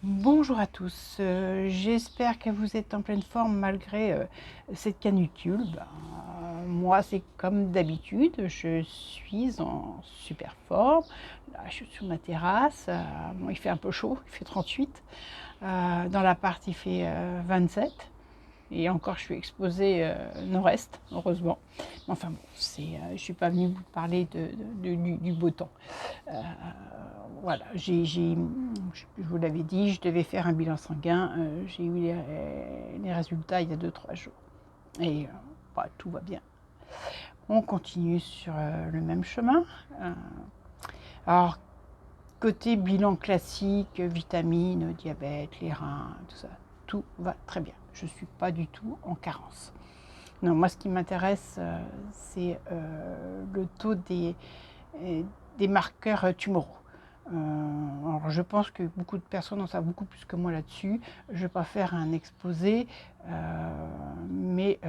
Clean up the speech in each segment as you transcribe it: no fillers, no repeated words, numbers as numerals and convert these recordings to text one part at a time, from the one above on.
Bonjour à tous, j'espère que vous êtes en pleine forme malgré cette canicule. Moi, c'est comme d'habitude, je suis en super forme. Là, je suis sur ma terrasse. Bon, il fait un peu chaud, il fait 38. Dans l'appart, il fait 27. Et encore, je suis exposée nord-est, heureusement. Mais enfin bon, je ne suis pas venue vous parler du beau temps. Euh, voilà, je vous l'avais dit, je devais faire un bilan sanguin. J'ai eu les résultats il y a 2 3 jours. Et tout va bien. On continue sur le même chemin. Euh, alors, côté bilan classique, vitamines, diabète, les reins, tout ça, tout va très bien. Je ne suis pas du tout en carence. Non, moi, ce qui m'intéresse, c'est le taux des marqueurs tumoraux. Alors je pense que beaucoup de personnes en savent beaucoup plus que moi là-dessus. Je ne vais pas faire un exposé, mais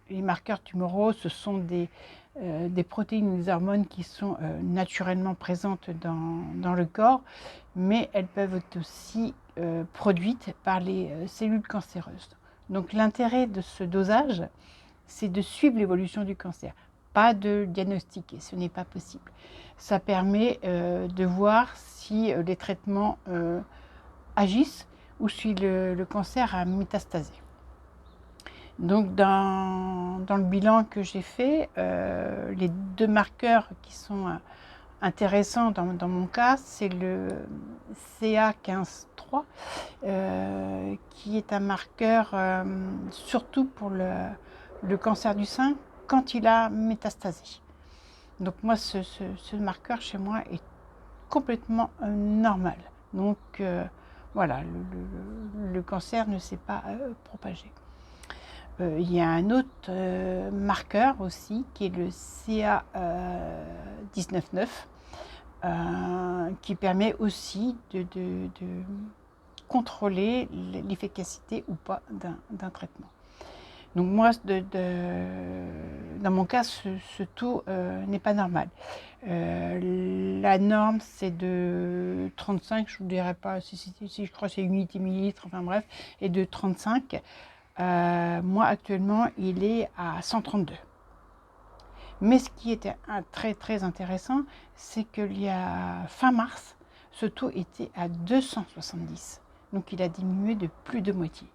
les marqueurs tumoraux, ce sont des protéines ou des hormones qui sont naturellement présentes dans le corps, mais elles peuvent être aussi produites par les cellules cancéreuses. Donc l'intérêt de ce dosage, c'est de suivre l'évolution du cancer, pas de diagnostiquer, ce n'est pas possible. Ça permet de voir si les traitements agissent ou si le cancer a métastasé. Donc dans le bilan que j'ai fait, les deux marqueurs qui sont intéressants dans mon cas, c'est le CA15-3, qui est un marqueur surtout pour le cancer du sein quand il a métastasé. Donc moi, ce marqueur chez moi est complètement normal. Donc voilà, le cancer ne s'est pas propagé. Il y a un autre marqueur aussi qui est le CA19-9, qui permet aussi de contrôler l'efficacité ou pas d'un traitement. Donc moi, dans mon cas, ce taux n'est pas normal. La norme, c'est de 35, je ne vous dirais pas si je crois que c'est unité millilitres, enfin bref, et de 35. Moi, actuellement, il est à 132. Mais ce qui était très très intéressant, c'est qu'il y a fin mars, ce taux était à 270. Donc il a diminué de plus de moitié.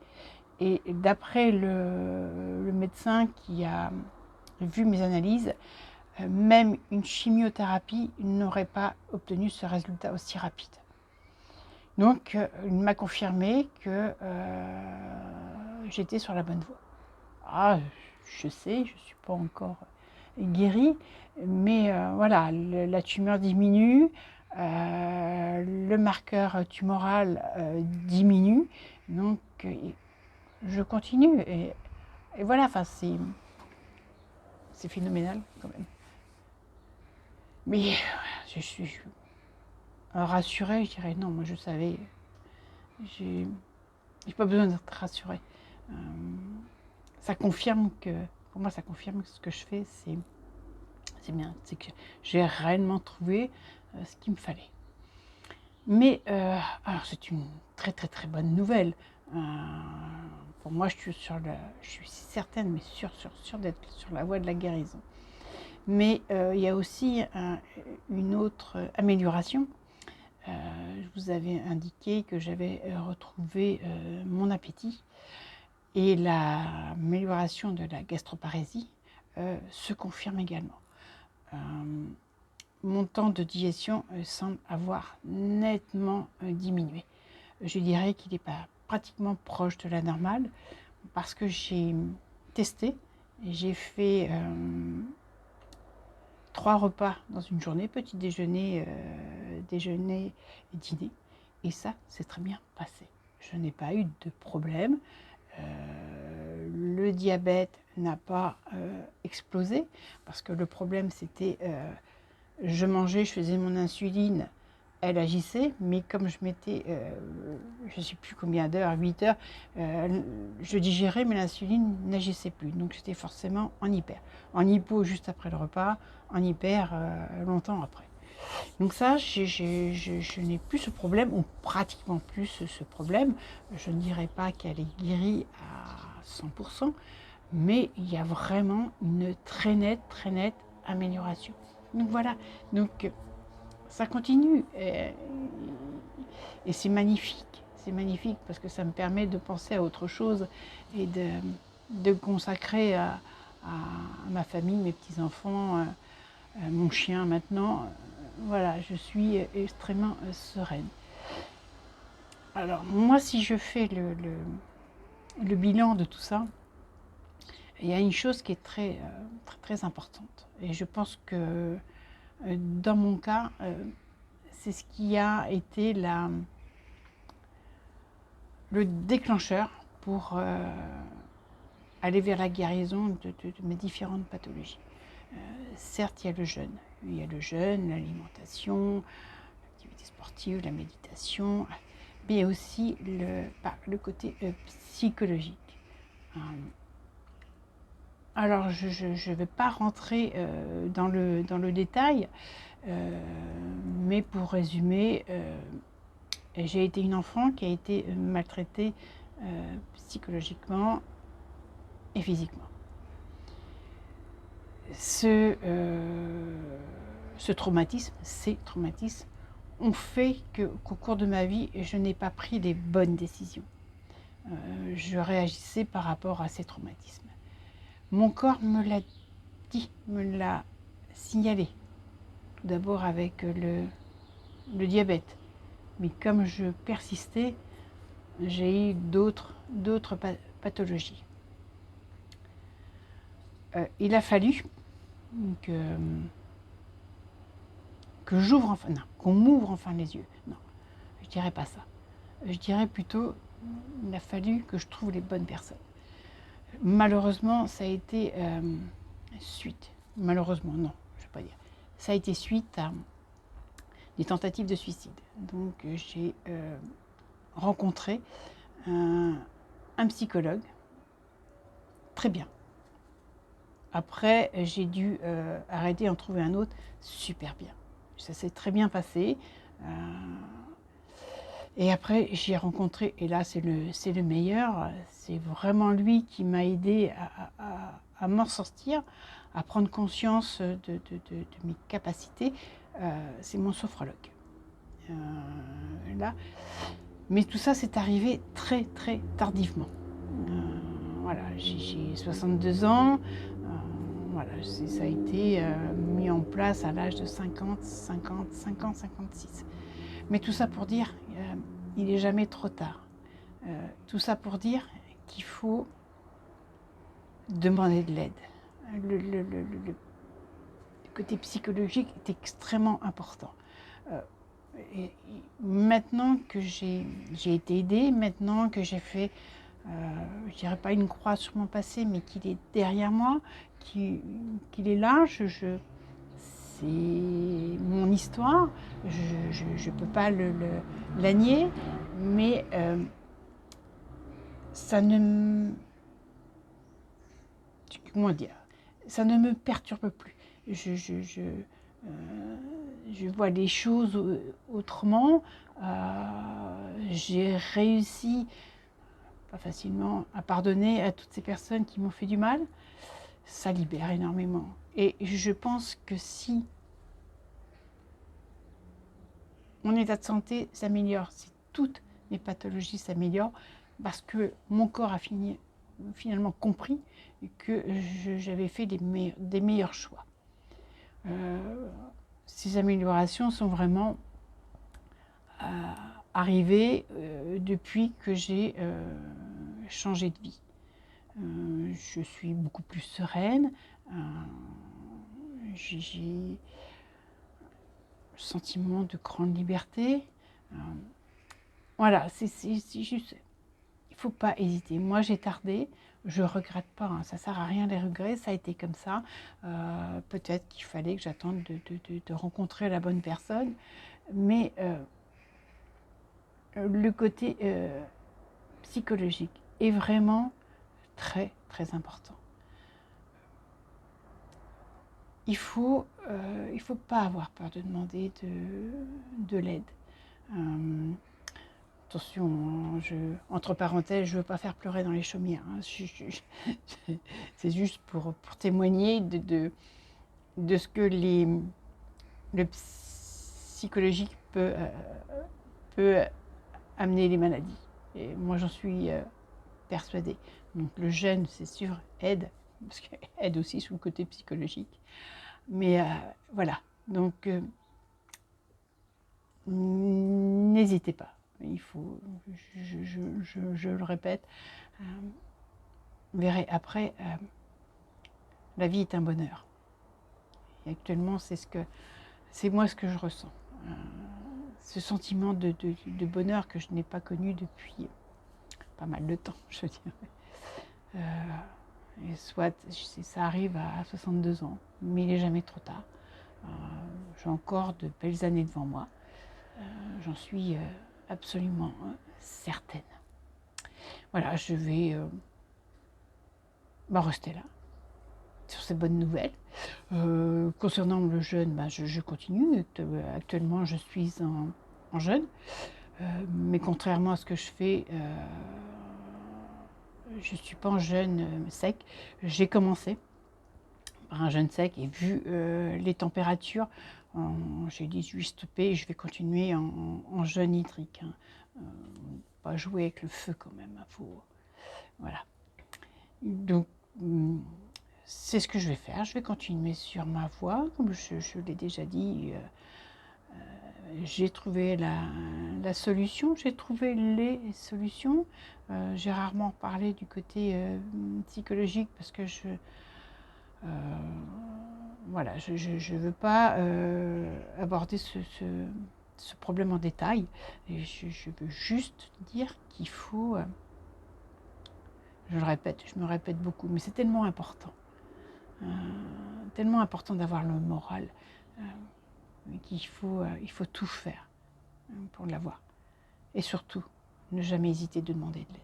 Et d'après le médecin qui a vu mes analyses, même une chimiothérapie n'aurait pas obtenu ce résultat aussi rapide. Donc, il m'a confirmé que j'étais sur la bonne voie. Ah, je sais, je ne suis pas encore guérie, mais voilà, la tumeur diminue, le marqueur tumoral diminue, donc je continue. Et voilà, enfin, c'est phénoménal quand même. Mais je suis rassurée, je dirais non, moi je savais, j'ai pas besoin d'être rassurée. Euh, Ça confirme que, pour moi, ça confirme que ce que je fais, c'est bien, c'est que j'ai réellement trouvé ce qu'il me fallait. Mais alors c'est une très très très bonne nouvelle. Euh, pour moi, je suis certaine, mais sûre d'être sur la voie de la guérison. Mais il y a aussi une autre amélioration. Je vous avais indiqué que j'avais retrouvé mon appétit et l'amélioration de la gastroparésie se confirme également. Mon temps de digestion semble avoir nettement diminué. Je dirais qu'il est pratiquement proche de la normale parce que j'ai testé, j'ai fait 3 repas dans une journée, petit déjeuner, déjeuner et dîner. Et ça, c'est très bien passé. Je n'ai pas eu de problème. Le diabète n'a pas explosé parce que le problème c'était je mangeais, je faisais mon insuline, elle agissait, mais comme je mettais, je ne sais plus combien d'heures, 8 heures, je digérais, mais l'insuline n'agissait plus. Donc j'étais forcément en hyper. En hypo juste après le repas, en hyper longtemps après. Donc ça, je n'ai plus ce problème, ou pratiquement plus ce problème. Je ne dirais pas qu'elle est guérie à 100%, mais il y a vraiment une très nette amélioration. Donc voilà, donc ça continue et c'est magnifique parce que ça me permet de penser à autre chose et de consacrer à ma famille, mes petits-enfants, mon chien maintenant. Voilà, je suis extrêmement sereine. Alors moi, si je fais le bilan de tout ça, il y a une chose qui est très importante. Et je pense que dans mon cas, c'est ce qui a été le déclencheur pour aller vers la guérison de mes différentes pathologies. Certes, il y a le jeûne. Il y a le jeûne, l'alimentation, l'activité sportive, la méditation, mais aussi le côté psychologique. Alors, je ne vais pas rentrer dans le détail, mais pour résumer, j'ai été une enfant qui a été maltraitée psychologiquement et physiquement. Ces traumatismes ont fait qu'au cours de ma vie, je n'ai pas pris les bonnes décisions. Je réagissais par rapport à ces traumatismes. Mon corps me l'a dit, me l'a signalé. Tout d'abord avec le diabète. Mais comme je persistais, j'ai eu d'autres pathologies. Il a fallu qu'on m'ouvre enfin les yeux. Non, je dirais pas ça. Je dirais plutôt, il a fallu que je trouve les bonnes personnes. Malheureusement, ça a été suite. Malheureusement, non, je ne vais pas dire. Ça a été suite à des tentatives de suicide. Donc, j'ai rencontré un psychologue. Très bien. Après, j'ai dû arrêter et en trouver un autre. Super bien. Ça s'est très bien passé. Et après, j'ai rencontré, et là c'est le meilleur, c'est vraiment lui qui m'a aidé à m'en sortir, à prendre conscience de mes capacités. C'est mon sophrologue. Là. Mais tout ça, c'est arrivé très tardivement. Voilà, j'ai 62 ans. Voilà, ça a été mis en place à l'âge de 56. Mais tout ça pour dire, il n'est jamais trop tard. Tout ça pour dire qu'il faut demander de l'aide. Le côté psychologique est extrêmement important. Et maintenant que j'ai été aidée, maintenant que j'ai fait, je dirais pas une croix sur mon passé, mais qu'il est derrière moi, qu'il est là, c'est mon histoire, je ne peux pas la nier, mais ça ne me perturbe plus. Je vois les choses autrement. J'ai réussi, pas facilement, à pardonner à toutes ces personnes qui m'ont fait du mal. Ça libère énormément. Et je pense que si mon état de santé s'améliore, si toutes mes pathologies s'améliorent, parce que mon corps a finalement compris que j'avais fait des meilleurs choix. Ces améliorations sont vraiment arrivées depuis que j'ai changé de vie. Je suis beaucoup plus sereine, j'ai le sentiment de grande liberté. Voilà, c'est juste, il ne faut pas hésiter. Moi, j'ai tardé, je ne regrette pas, hein, ça ne sert à rien les regrets, ça a été comme ça. Peut-être qu'il fallait que j'attende de rencontrer la bonne personne, mais le côté psychologique est vraiment très important. il faut pas avoir peur de demander de l'aide. Attention, hein, entre parenthèses, je ne veux pas faire pleurer dans les chaumières. Hein. C'est juste pour témoigner de ce que le psychologique peut amener les maladies. Et moi, j'en suis persuadée. Donc le jeûne, c'est sûr, aide, parce qu'il aide aussi sous le côté psychologique. Mais voilà, donc n'hésitez pas. Il faut, je le répète, vous verrez après, la vie est un bonheur. Et actuellement, c'est moi ce que je ressens. Ce sentiment de bonheur que je n'ai pas connu depuis pas mal de temps, je dirais. Et soit ça arrive à 62 ans, mais il n'est jamais trop tard. J'ai encore de belles années devant moi. J'en suis absolument certaine. Voilà, je vais rester là, sur ces bonnes nouvelles. Concernant le jeûne, je continue. Actuellement, je suis en jeûne. Mais contrairement à ce que je fais, je ne suis pas en jeûne sec. J'ai commencé par un jeûne sec et vu les températures, j'ai dit je vais stopper et je vais continuer en jeûne hydrique. Hein. Pas jouer avec le feu quand même. Voilà. Donc, c'est ce que je vais faire. Je vais continuer sur ma voie. Comme je l'ai déjà dit, j'ai trouvé la solution, j'ai trouvé les solutions. J'ai rarement parlé du côté psychologique parce que voilà, je veux pas aborder ce problème en détail. Et je veux juste dire qu'il faut, je le répète, je me répète beaucoup, mais c'est tellement important d'avoir le moral qu'il faut, il faut tout faire pour l'avoir. Et surtout, ne jamais hésiter de demander de l'aide.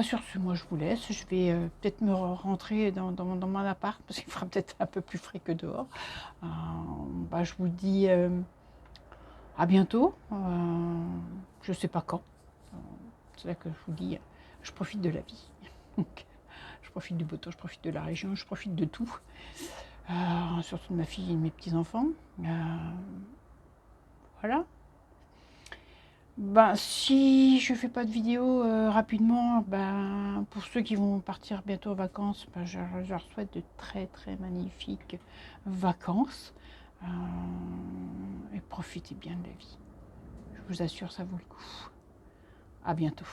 Sur ce, moi je vous laisse. Je vais peut-être me rentrer dans mon appart parce qu'il fera peut-être un peu plus frais que dehors. Je vous dis à bientôt. Je ne sais pas quand. C'est là que je vous dis, je profite de la vie. Je profite du beau temps, je profite de la région, je profite de tout. Surtout de ma fille et de mes petits-enfants. Voilà. Si je fais pas de vidéo rapidement, pour ceux qui vont partir bientôt en vacances, je leur souhaite de très très magnifiques vacances. Et profitez bien de la vie. Je vous assure, ça vaut le coup. À bientôt.